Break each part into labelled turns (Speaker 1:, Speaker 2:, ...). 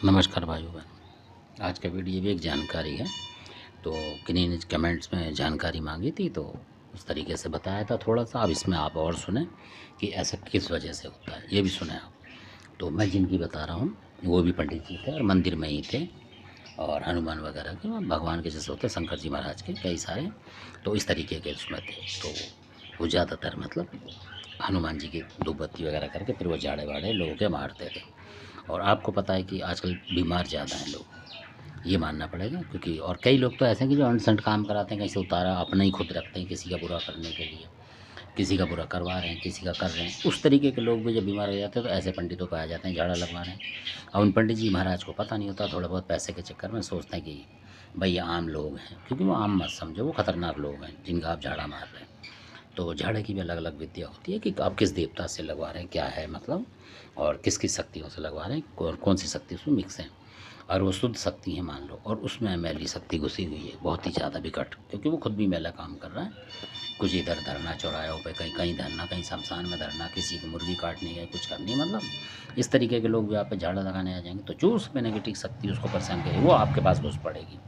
Speaker 1: नमस्कार भाइयों बहन। आज का वीडियो भी एक जानकारी है। तो किन्हीं ने कमेंट्स में जानकारी मांगी थी, तो उस तरीके से बताया था थोड़ा सा। अब इसमें आप और सुने कि ऐसा किस वजह से होता है, ये भी सुने आप। तो मैं जिनकी बता रहा हूँ वो भी पंडित जी थे और मंदिर में ही थे, और हनुमान वगैरह के भगवान के जैसे होते शंकर जी महाराज के कई सारे, तो इस तरीके के उसमें थे। तो वो ज़्यादातर मतलब हनुमान जी की धूप बत्ती वगैरह करके फिर वो जाड़े वाड़े लोगों के मारते थे। और आपको पता है कि आजकल बीमार ज़्यादा हैं लोग, ये मानना पड़ेगा। क्योंकि और कई लोग तो ऐसे हैं कि जो अनसंट काम कराते हैं, कहीं से उतारा अपना ही खुद रखते हैं किसी का बुरा करने के लिए, किसी का बुरा करवा रहे हैं, किसी का कर रहे हैं। उस तरीके के लोग भी जब बीमार हो जाते हैं तो ऐसे पंडितों को आ जाते हैं झाड़ा लगवा रहे हैं। और उन पंडित जी महाराज को पता नहीं होता, थोड़ा बहुत पैसे के चक्कर में सोचते हैं कि भाई ये आम लोग हैं। क्योंकि वो आम मत समझो, वो खतरनाक लोग हैं जिनका आप झाड़ा मार रहे हैं। तो झाड़े की भी अलग अलग विद्या होती है कि आप किस देवता से लगवा रहे हैं, क्या है मतलब, और किस किस शक्तियों से लगवा रहे हैं, और कौन सी शक्ति उसमें मिक्स है। और वो शुद्ध शक्ति है मान लो, और उसमें मैली शक्ति घुसी हुई है बहुत ही ज़्यादा विकट, क्योंकि वो खुद भी मैला काम कर रहा है। कुछ इधर धरना चौराहों पे, कहीं कहीं धरना, कहीं शमशान में धरना, किसी की मुर्गी काटनी है, कुछ करनी, मतलब इस तरीके के लोग भी आप पे झाड़ा लगाने आ जाएंगे। तो जो उसमें नेगेटिव शक्ति उसको परेशान करेगी वो आपके पास घुस पड़ेगी।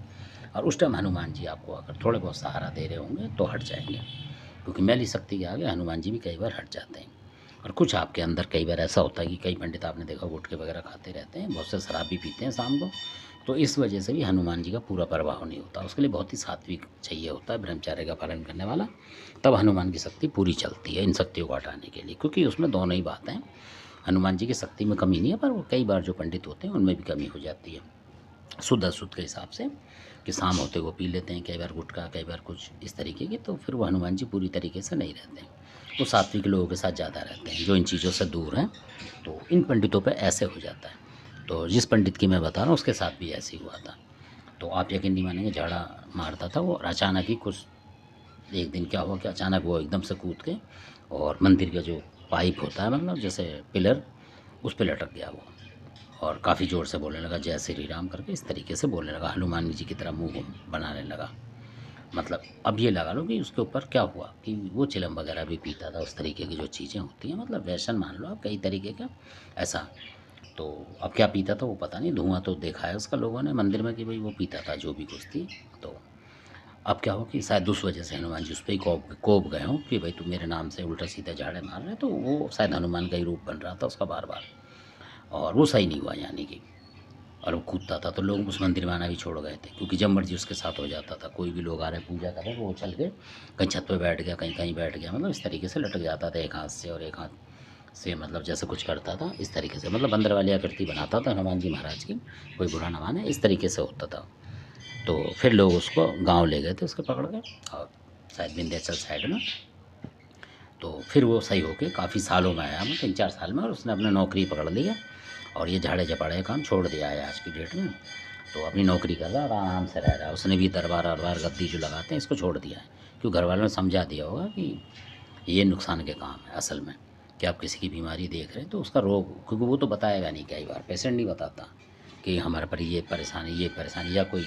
Speaker 1: और उस टाइम हनुमान जी आपको अगर थोड़े बहुत सहारा दे रहे होंगे तो हट जाएंगे। क्योंकि मैली शक्ति के आगे हनुमान जी भी कई बार हट जाते हैं। और कुछ आपके अंदर कई बार ऐसा होता है कि कई पंडित आपने देखा गुटखे वगैरह खाते रहते हैं, बहुत से शराब भी पीते हैं शाम को। तो इस वजह से भी हनुमान जी का पूरा प्रभाव नहीं होता। उसके लिए बहुत ही सात्विक चाहिए होता है, ब्रह्मचर्य का पालन करने वाला। तब हनुमान की शक्ति पूरी चलती है इन शक्तियों को हटाने के लिए। क्योंकि उसमें दोनों ही बातें हैं, हनुमान जी की शक्ति में कमी नहीं है, पर वो कई बार जो पंडित होते हैं उनमें भी कमी हो जाती है शुद्ध अशुद्ध के हिसाब से, कि शाम होते वो पी लेते हैं कई बार गुटखा, कई बार कुछ इस तरीके के। तो फिर वो हनुमान जी पूरी तरीके से नहीं रहते हैं। वो सात्विक लोगों के साथ ज़्यादा रहते हैं जो इन चीज़ों से दूर हैं। तो इन पंडितों पे ऐसे हो जाता है। तो जिस पंडित की मैं बता रहा हूँ उसके साथ भी ऐसे ही हुआ था। तो आप यकीन नहीं मानेंगे, झाड़ा मारता था वो, और अचानक ही कुछ एक दिन क्या हुआ कि अचानक वो एकदम से कूद के और मंदिर का जो पाइप होता है, मतलब जैसे पिलर, उस पर लटक गया वो। और काफ़ी ज़ोर से बोलने लगा जय श्री राम करके, इस तरीके से बोलने लगा, हनुमान जी की तरह मुंह बनाने लगा। मतलब अब ये लगा लो कि उसके ऊपर क्या हुआ कि वो चिलम वगैरह भी पीता था, उस तरीके की जो चीज़ें होती हैं, मतलब व्यसन मान लो आप कई तरीके का ऐसा। तो अब क्या पीता था वो पता नहीं, धुआं तो देखा है उसका लोगों ने मंदिर में कि भाई वो पीता था जो भी कुछ थी। तो अब क्या हो कि शायद उस वजह से हनुमान जी उस पर ही कोप गए हों कि भाई तू मेरे नाम से उल्टा सीधा झाड़े मार रहे हैं। तो वो शायद हनुमान का ही रूप बन रहा था उसका बार बार, और वो सही नहीं हुआ यानी कि। और वो कूदता था तो लोग उस मंदिर में आना भी छोड़ गए थे, क्योंकि जब मर्जी उसके साथ हो जाता था। कोई भी लोग आ रहे पूजा कर रहे हैं, वो चल के कहीं छत पे बैठ गया, कहीं कहीं बैठ गया, मतलब इस तरीके से लटक जाता था एक हाथ से और एक हाथ से, मतलब जैसे कुछ करता था इस तरीके से, मतलब बंदर वाली आकृति बनाता था हनुमान जी महाराज की। कोई बुरा ना माने, इस तरीके से होता था। तो फिर लोग उसको गाँव ले गए थे उसको पकड़ के, और शायद विंध्याचल साइड में। तो फिर वो सही होके काफ़ी सालों में आया, मतलब 3-4 साल में, और उसने अपनी नौकरी पकड़ ली है। और ये झाड़े झपाड़े का काम छोड़ दिया है आज की डेट में। तो अपनी नौकरी कर रहा है और आराम से रह रहा है। उसने भी दरबार वरबार गद्दी जो लगाते हैं इसको छोड़ दिया है, क्योंकि घर वालों ने समझा दिया होगा कि ये नुकसान के काम है असल में। कि आप किसी की बीमारी देख रहे हैं तो उसका रोग, क्योंकि वो तो बताएगा नहीं, कई बार पेशेंट नहीं बताता कि हमारे पर ये परेशानी, या कोई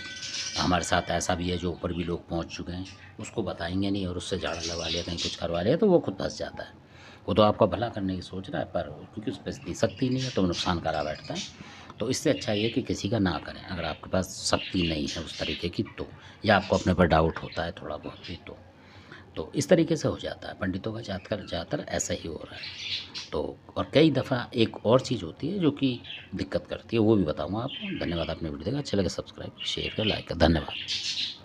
Speaker 1: हमारे साथ ऐसा भी है जो ऊपर भी लोग पहुंच चुके हैं, उसको बताएंगे नहीं, और उससे झाड़ा लगवा लिया, कहीं कुछ करवा लिया, तो वो खुद फंस जाता है। वो तो आपका भला करने की सोच रहा है, पर क्योंकि उस पर इतनी शक्ति नहीं है तो वो नुकसान करा बैठता है। तो इससे अच्छा ये है कि किसी का ना करें, अगर आपके पास शक्ति नहीं है उस तरीके की तो, या आपको अपने पर डाउट होता है थोड़ा बहुत भी, तो इस तरीके से हो जाता है। पंडितों का ज़्यादातर ऐसा ही हो रहा है। तो और कई दफ़ा एक और चीज़ होती है जो कि दिक्कत करती है, वो भी बताऊँगा आपको। धन्यवाद, आपने वीडियो देखा, अच्छा लगे सब्सक्राइब शेयर कर लाइक कर, धन्यवाद।